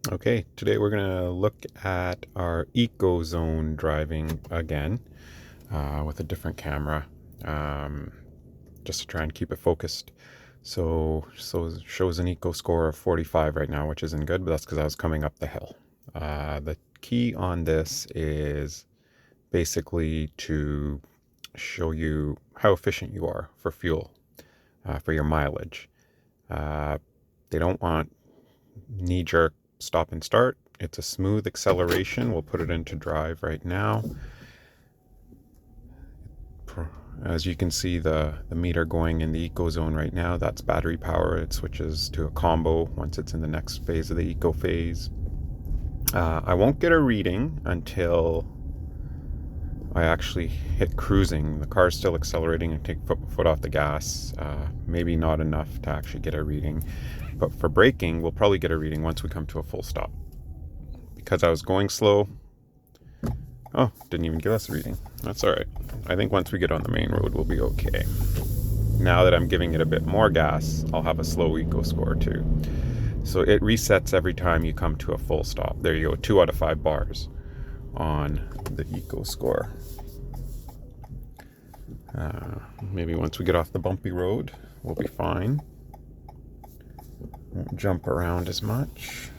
Okay, today we're going to look at our eco zone driving again with a different camera, um, just to try and keep it focused. So it shows an eco score of 45 right now, which isn't good, but that's because I was coming up the hill. The key on this is basically to show you how efficient you are for fuel, for your mileage. Uh, they don't want knee-jerk stop and start. It's a smooth acceleration. We'll put it into drive right now. As you can see, the meter going in the eco zone right now, that's battery power. It switches to a combo once it's in the next phase of the eco phase. I won't get a reading until I actually hit cruising. The car's still accelerating and take foot off the gas. Maybe not enough to actually get a reading. But for braking, we'll probably get a reading once we come to a full stop. Because I was going slow. Oh, didn't even give us a reading. That's all right. I think once we get on the main road, we'll be okay. Now that I'm giving it a bit more gas, I'll have a slow eco score too. So it resets every time you come to a full stop. There you go, 2 out of 5 bars on the eco score. Maybe once we get off the bumpy road, we'll be fine. Won't jump around as much.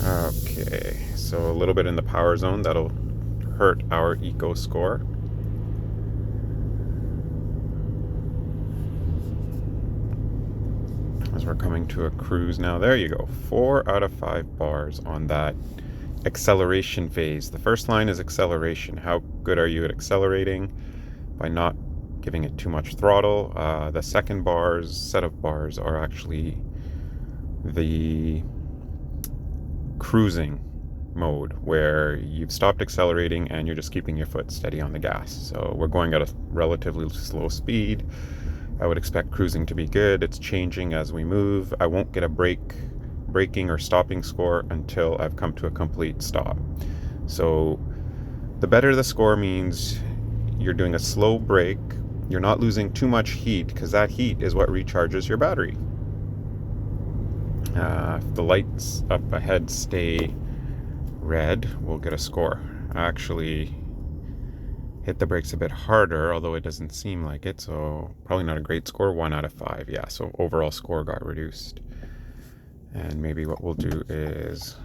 Okay, so a little bit in the power zone, that'll hurt our eco score. As we're coming to a cruise now, there you go, 4 out of 5 bars on that acceleration phase. The first line is acceleration. How good are you at accelerating? By not giving it too much throttle. The second set of bars are actually the cruising mode, where you've stopped accelerating and you're just keeping your foot steady on the gas. So we're going at a relatively slow speed. I would expect cruising to be good. It's changing as we move. I won't get a braking or stopping score until I've come to a complete stop. So the better the score means you're doing a slow brake. You're not losing too much heat, because that heat is what recharges your battery. If the lights up ahead stay red, we'll get a score. I actually hit the brakes a bit harder, although it doesn't seem like it, so probably not a great score. 1 out of 5. Yeah, so overall score got reduced. And maybe what we'll do is,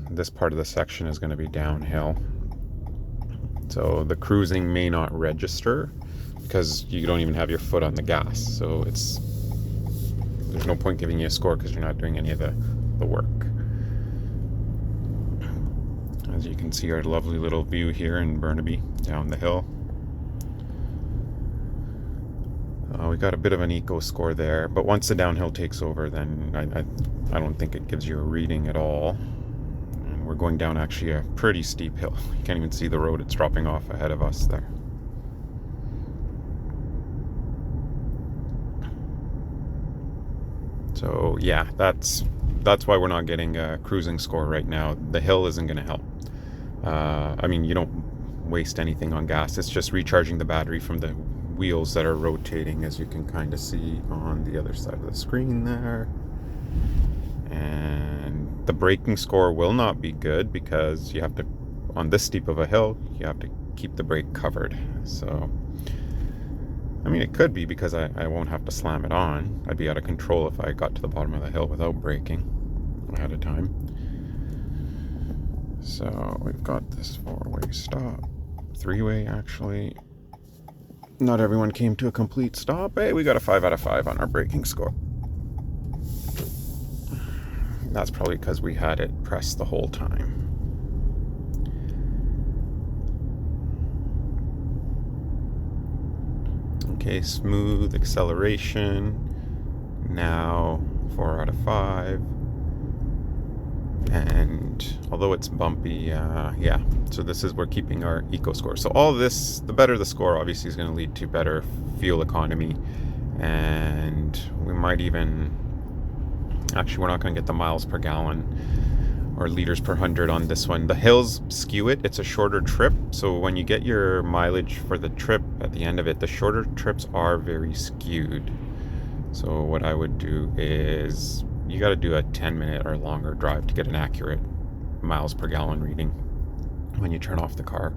this part of the section is going to be downhill, so the cruising may not register because you don't even have your foot on the gas. So there's no point giving you a score because you're not doing any of the work. As you can see, our lovely little view here in Burnaby down the hill. We got a bit of an eco score there, but once the downhill takes over, then I don't think it gives you a reading at all. And we're going down actually a pretty steep hill. You can't even see the road. It's dropping off ahead of us there. So yeah, that's why we're not getting a cruising score right now. The hill isn't going to help. I mean, you don't waste anything on gas. It's just recharging the battery from the wheels that are rotating, as you can kind of see on the other side of the screen there. And the braking score will not be good because you have to, on this steep of a hill, you have to keep the brake covered. So I mean, it could be because I won't have to slam it on. I'd be out of control if I got to the bottom of the hill without braking ahead of time. So we've got this 4-way stop. 3-way, actually. Not everyone came to a complete stop. Hey, we got a 5 out of 5 on our braking score. That's probably because we had it pressed the whole time. Okay, smooth acceleration. Now 4 out of 5. And although it's bumpy, yeah, so this is, we're keeping our eco score. So all this, the better the score, obviously is going to lead to better fuel economy. And we might even, actually we're not going to get the miles per gallon or liters per 100 on this one. The hills skew it. It's a shorter trip, so when you get your mileage for the trip at the end of it, the shorter trips are very skewed. So what I would do is you got to do a 10-minute or longer drive to get an accurate miles per gallon reading when you turn off the car.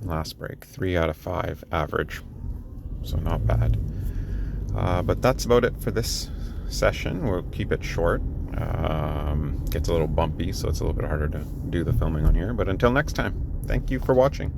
Last break, 3 out of 5 average, so not bad. But that's about it for this session. We'll keep it short. Gets a little bumpy, so it's a little bit harder to do the filming on here. But until next time, thank you for watching.